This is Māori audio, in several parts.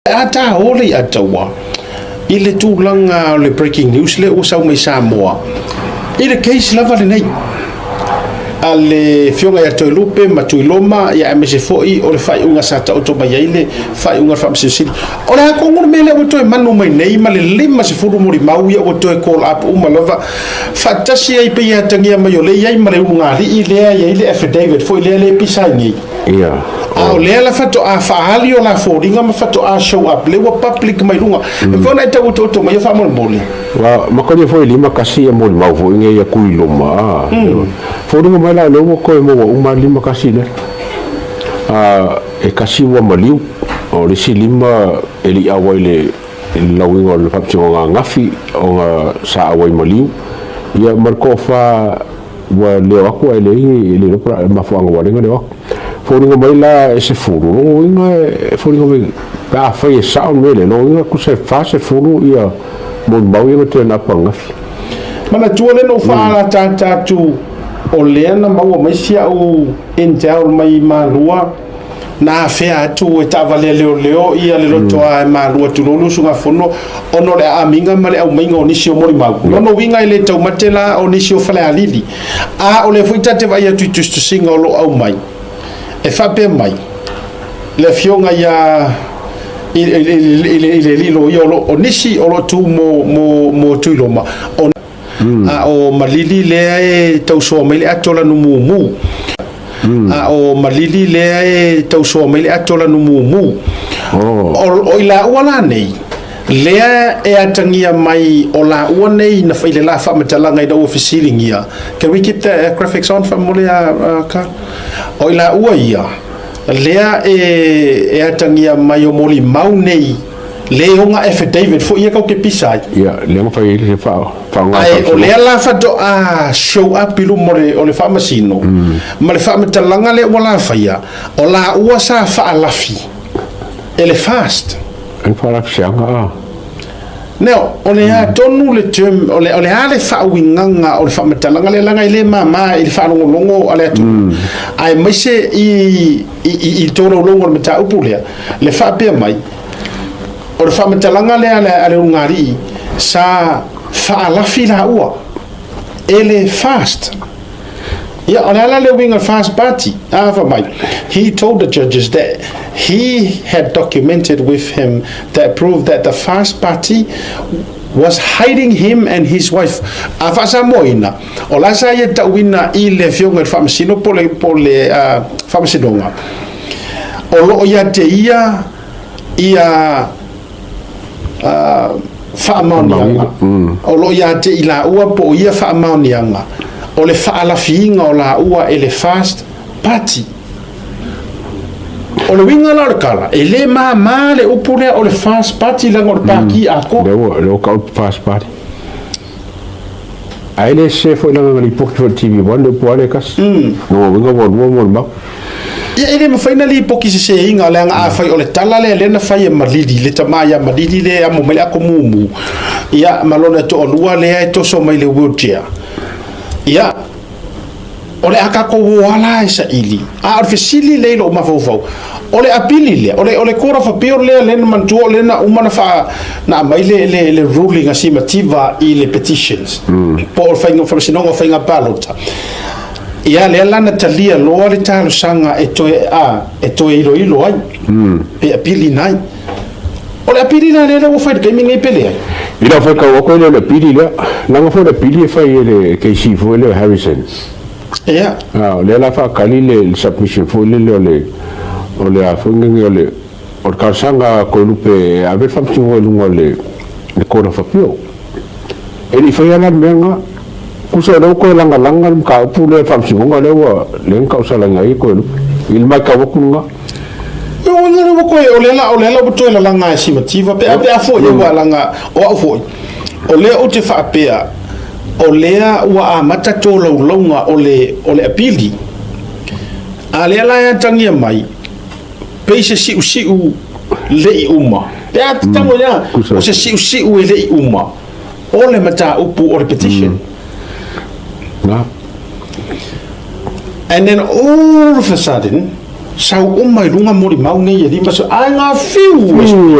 ata ole atawa ile tulanga le breaking news le usa mai Samoa ile case lava le nei ale fionga ya toilupe matuiloma ya MSFoi o le fai unga sata o toba yaile fai unga fam sisili o le kongo mele o to manu mai nei ma le lima se furu Molimau ya o to call up uma lava fatasi ai pe ya tangia mai o le yai ma le unga li ile ya ile affidavit foi le pisai ni o le la fato a faali o la foringa ma fato a show up le wa public mai lunga e fona ita o to mai fa mo moli wa ma ko foi lima kasi e Molimau foi nge ya kuiloma foringa mai la lo ko mo uma lima kasi le e kasi wa maliu o le silima eli awaile lawinga le fapsinga ngafi o sa awai maliu ya marko fa wa le ako ele le ma fa ngo wale ngo foringa mai la se furu inga foringa mai ka fa e sa mele no inga ku se fa se furu ia Molimau ia te na panga mana tuole no fa la tata tu o leana mau mai sia o entel mai malua na fea tu e tava leo ia le loto a malua tu lolu sunga fono ono le aminga male au mainga onisi o Molimau no winga ile tau matela onisi o fale alili a o le fuita te vai atu tu singa o lo au mai e fa pe mai le fionga ia ile lilo ia o onisi o lo tu mo tuiloma o malili le e tau so mai le atola no mumu o malili le e tau so mai le atola no mumu o ila wala nei le e atangia mai o la ua nei na faile la fa matalanga i da officialingia. Can we keep the graphics on from Molia ka o ila ua ia lea e atangia mai o Molimau nei le onga affidavit fo ia kau ke pisai le mo fai le fa ai o le la fa do a show up ilu more o le fa masino ma le fa matalanga le wala faia o la ua sa fa alafi ele fast en fa la fianga Now, o le a tonu le term o le a le fa winganga o le fa matalanga le langa ile mama ile fa longo ale atu ai mai se i toro longo le ta upulea le fa pe mai o le fa matalanga le ale ungari sa fa la fila ua ele fast yeah, on a wing fast party. He told the judges that he had documented with him that proved that the fast party was hiding him and his wife. Afasa moina. Ola sa ye tawina ile fionga famasino pole famasinonga. Olo ya te ia faamaonianga. Olo ya te ila ua po ia faamaonianga. O le faalafiinga o la ua e le fast party o le winga la kala e le mama le upule o le fast party la ngor paki ako le ka fast party ai le se foi la ngari pokto TV one po ale kas no winga mo ma ia ele ma finally poki se inga le nga fai o le tala le na fai malidi le tamaya malidi le amo mele ako mumu ia malona to lua le to so mai le wheelchair ia ole akako wala isa ili a officially le lo mafofo ole apili le ole kora fa pior le mantu le na umana fa na mai le ruling asimativa i le petitions por fainga from sinonga fainga palota ia le lana talia lo le talo sanga e to ilo ai pe apili nai ole apili na le wo fa ke mi ngai pele ila fa ka ko le apili le na fa le apili fa le ke si fo le Harrison yeah le la fa kali le submission fo le a funga le o ka sanga ko lupe ave fa tsu le ko na fa pio e fa ya na menga ku so do ko langa ka pu le fa tsu le wa le ka sa langa i ko il ma ka ku nga o ko o lela buto la langa estimativa pe a fo ye wa langa o fo o le o te fa pe o lea ua mata tolo longa o le apili a lea la ya tangia mai peise siu lei uma te a tango ya o se siu lei uma o le mata upu o repetition na and then all of a sudden sau mai lunga Molimau nei e lima so ai nga fiu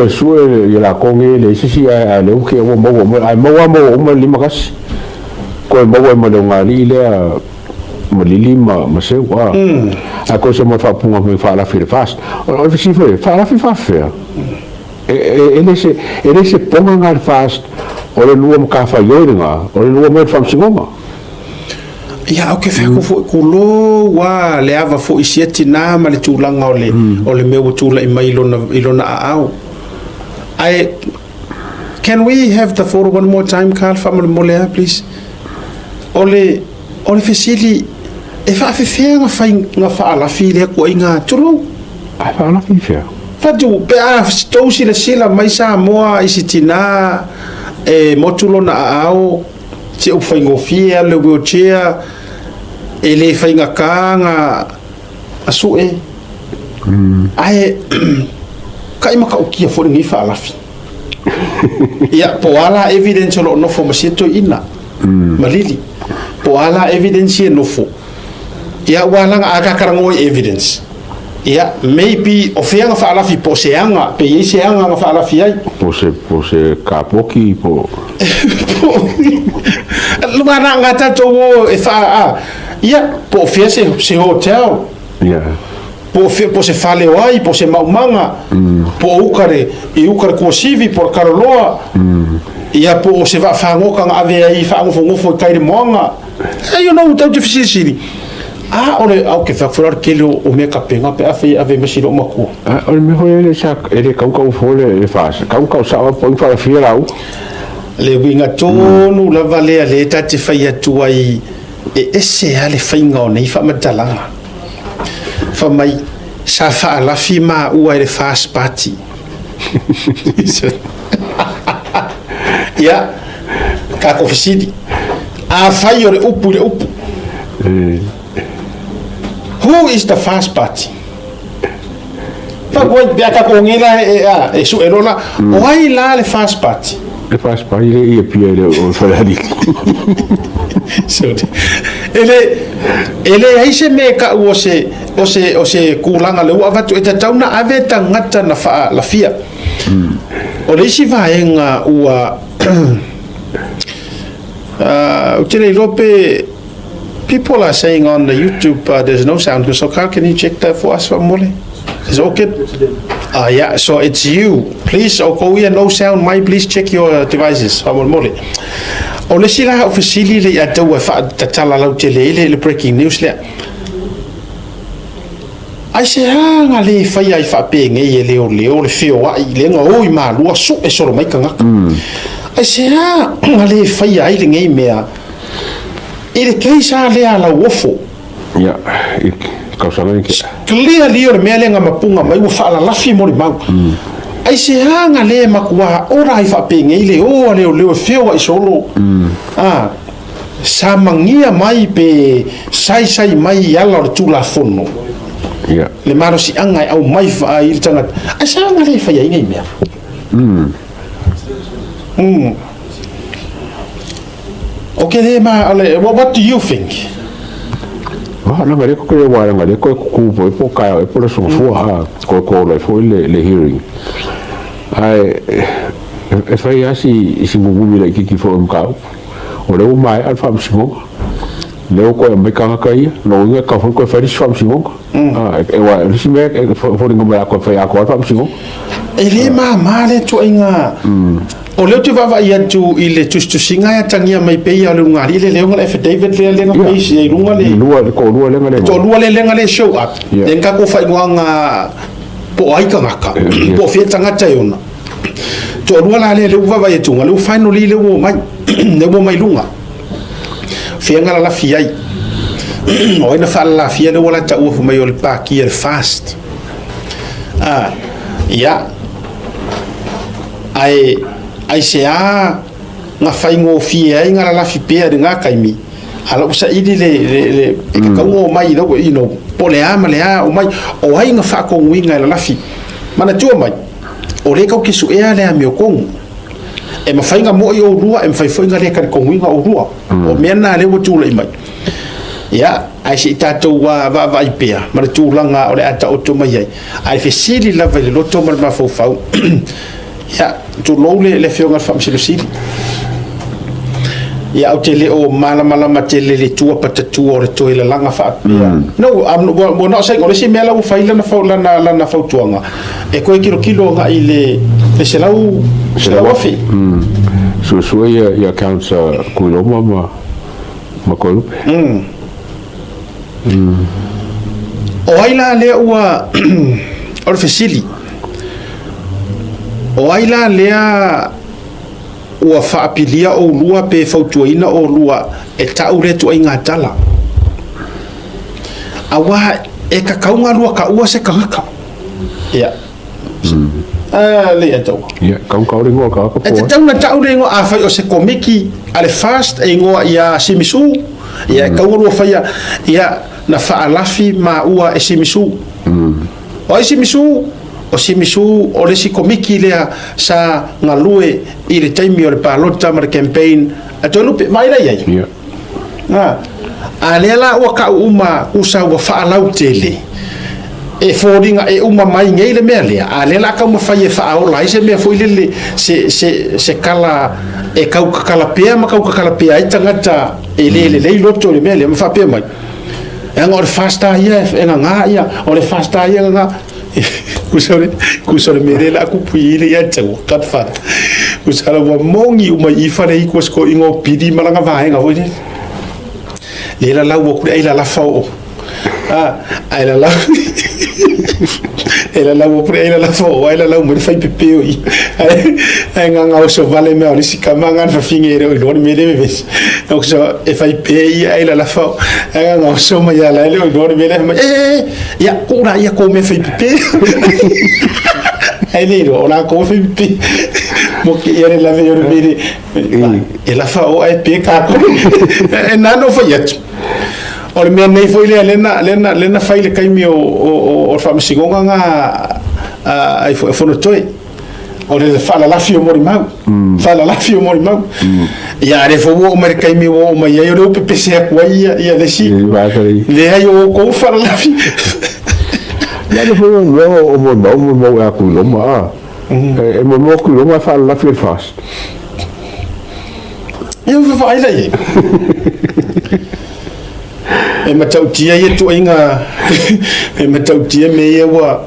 sue ia la konge le sisi a le uke o mo ai mo lima kas ko mo le ngali le malilima maseu a ko se mo fa punga me fa la fi fast o si fa la fi fa fer ele se ponga ngal fast o le lua mo ka fa yoinga o le lua mo fa singonga ia o ke feko fo kulo wa le ava fo isieti na ma le tulanga o le meu tula I mai ilona au can we have the photo one more time Carl family molea please ole fesili e fa fe nga fa la file ko inga tulu ai fa la file fa tu pe a sto sila mai sa moa isitina e motulo na au ti o fa ngofia le wheelchair ele fa nga kanga asu ai kai maka ukia fo ngi fa la fi ya po ala evidence lo no fo masito ina malili po ala evidence no fo ya wala aga karango evidence ya maybe ofianga fa ala fi poseanga pe yeseanga fa ala fi ai pose kapoki po lumana ngata to e fa ya po fiese se hotel ya po se fale wai po se maumanga po ukare ko sivi por karoloa ya po se va fangoka ave ai fa ngofo kai moanga you know tau difícil ole au ke fa fora ke lo o me kapenga pe ave mesiro mako ole me hoye sa ele kau fole e fa kau sa po fa fira au le winga tonu la vale le tati fa ya tuai ese ale fainga o nei fa matalanga fa mai sa fa la fima u ai le fast party ya ka ko fisidi a fa yore upu who is the fast party fa ko bia ka ko ngila e su erola why la le fast party le fast party le pia le o fa ali so ele ai se me ka o se kulanga le wa tu eta tauna ave tangata na fa la fia o le si vaenga ua utile lope people are saying on the YouTube there's no sound so Carl, can you check that for us Mole? Is it okay? Yeah, so it's you. Please, okay, no sound. Please check your devices. Mole. O le sila officially le ata wa fa tatala lau tele le breaking news le. Ai se nga le fai ai fa pe nge le fio wa le nga o I ma lua su e solo mai kanga. Ai se nga le fai ai le nge mea. Ile keisa le ala wofo. Ya, kausanga ni ke. Clearly o me le nga mapunga mai wa fa Lalafi Molimau. Ai se hanga le makua ora ai fa pe nge le o le fio ai solo. Sa mangia mai pe sai mai ala o tula fono. Ya. Le maro si anga au mai fa il tanga. Asa anga le fa ia ngai mea. Okay, what do you think? Ngare ko le wa ngare ko po ka po le so ko le hearing. Ai e fa ia si ngugu le ki fo ka. O le mai alfa msimo. Le ko me ka kai no nga ka fo ko fa ri fam simo. E wa si me fo ngoma ko fa ya ko alfa msimo. Ele le to inga. O leo te vava ia tu I le tustusinga ia tangia mai pe ia le ngari le leonga le David le nga pe I runga le lua lenga le to lua le lenga le show up den ka ko fai ngoanga po ai ka ngaka po fie tanga taiona to lua la le vava ia tu ngale finally le wo mai lunga fie ngala la fie ai o ina fa la fie le wala ta u mai o le pa ki el fast ya ai se nga fai ngo fie ai nga Lalafi pe nga kaimi ala usa idi le ka ngo mai do pole ama le o mai o ai nga fa ko winga Lalafi mana tu mai o le ka ki su e ale ami o kong e ma fai nga mo I o rua e ma fai nga le ka ko winga o rua o mena le wo tu le mai ia ai si tatou wa vai pea ma le tūlanga o le ata o toma iai ai fesili lava le loto ma le mafaufau ia tulou le feoga fa'amasilasili ia o te leo malama te le tua patatua o le toe lalaga fa'apea no mo na sai o le si mea lau fai lana fautuaga e koe kilokilo ga'i le selau afi suasua ia council kuiloma ma koelupe o ai la lea ua o le fesili o ai la lea ua whaapilia o lua pe fautuaina o lua e tau le tuaiga tala awa e kakaunga lua ka ua se kangaka ia le atau ia kau le ngoa ka e te tauna tau le ngoa a fai o se komiki ale fast e ngoa ia simisu ia kau lua fai ia na faalafi ma ua e simisu o simisu o simisu o le si komiki lea sa ngalue i le taimi o le palota ma le campaign a tolu pe mai la iai a lea la ua ka uma usa ua faalau tele e fōringa e uma mai ngei le mea lea a lea la ka uma fai e faaola ai se mea foi lele se kala e kau kakala pea ma kau kakala pea ai tangata e le lei loto le mea lea ma fa pea mai e anga o le fasta ia e ngā ia o le fasta ia ngā kusore mere la kupui le ya tau kat fa kusala wa mongi uma ifa le ko sko ingo pidi malanga vaenga voi le la la wo ku ai la fa o ai la ela la wo pre ela la fo ela la mo fai pepe o ai nga o so vale me o si kamanga fa fingere o lo me deve ves o so e fai pe ela la fo ai nga o so ma ya la o lo me le ya ora ya come fai pepe ai le o la come fai pepe mo che era la vero bene e la fa o ai pe ka e nano fa ya o le mea nei foi lena fai le kaimi o whamasigonga ngā ai whanotoi o le Lalafi Molimau ia re fo o mai kaimi o mai ai o le pepese a kua ia desi le ai o kou Lalafi ia le fo o Molimau a kuiloma e Molimau kuiloma Lalafi fast ia whawhai la ie e matautia ia tuaiga e matautia me ia ua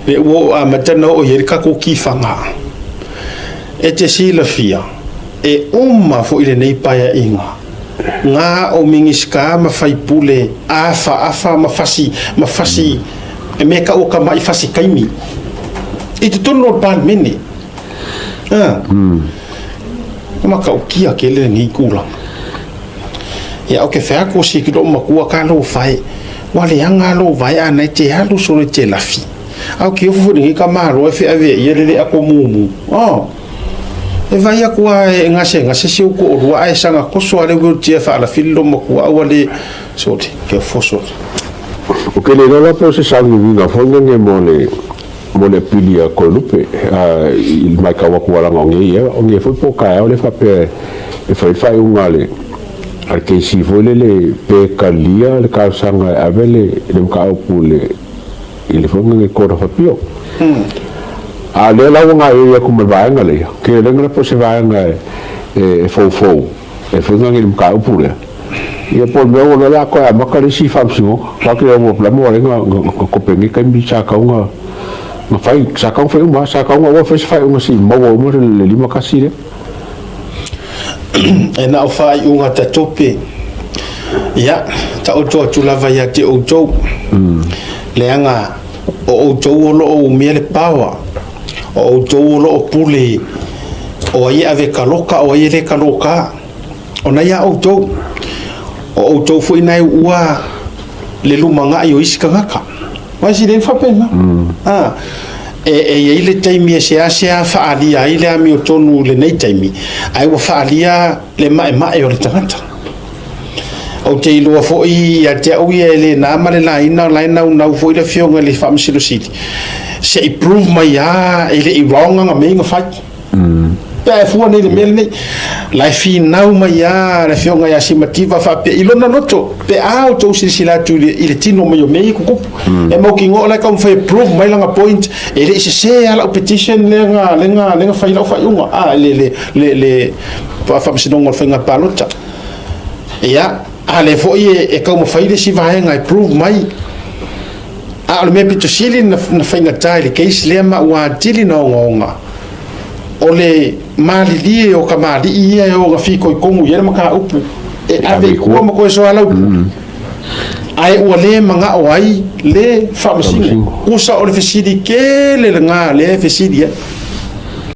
le ua a matana o ia le kakokifaga e te silafia e uma foʻi lenei paeaʻiga ga o migisika ma faipule afa mafasi e me ka ua kamaʻi fasikaimi i totonu o le palemene makaukia ke le lenei kulaga ia o ke fea ko si kilo makua ka lo fai wale anga lo vai ana te halu so te lafi au ki ofu ni ka maro e fe ave ia le ako mumu e vai akua e ngase si ko ro ai sanga ko so ale go te fa la filo makua wale so te ke foso o ke le la po se sangu vinga fonga nge mole pilia ko lupe il mai ka wa ko la ngi ia o nge fo po ka o le fa pe e fai ungale al que si vole le pecalia le causanga avele le caupule il fonga nge kora fapio a le la nga ia kuma vaenga le ke le nga po se vaenga e fo e fonga nge caupule ia por me o la ko a makale si famsimo pa ke o la mo nga ko pengi ka mi cha ka nga ma fai sa ka fai ma sa ka nga wa fai nga si mo le lima kasire e na o fai unga ta tope ia ta o to lava ia te o to le anga o to o lo o mele pawa o to o lo pule o ia ave kaloka o ia le kaloka ona ia o to foi nai ua le lumanga i o iskangaka wa si den fa pena e ile taimi se fa alia ile ami o tonu le nei taimi ai wa fa alia le mai o le tangata o te ilo fo i a te o ile na male la ina na fo ile fionga le fa msilo siti se improve mai ia ile i wrong nga me nga fa pe fu nei le mel nei lai fi nau mai ya le fionga ya simativa fa pe ilona noto pe auto sila tu ile tino mai o mei ku e mo ki ngo la ka fa prove mai langa point e le se ala petition lenga fa ila fa unga le fa msinongo fa nga palota ya ale fo e ka mo fa ile si va nga prove mai a me pito sili na fa nga tai case le ma wa tili no ngonga ole mali li o ka mali ia o ga fi ko kongu ia ma ka upu e ave ko mo ko so ala upu ai o le manga o ai le fa msingo kusa o le fisidi ke le nga le fisidi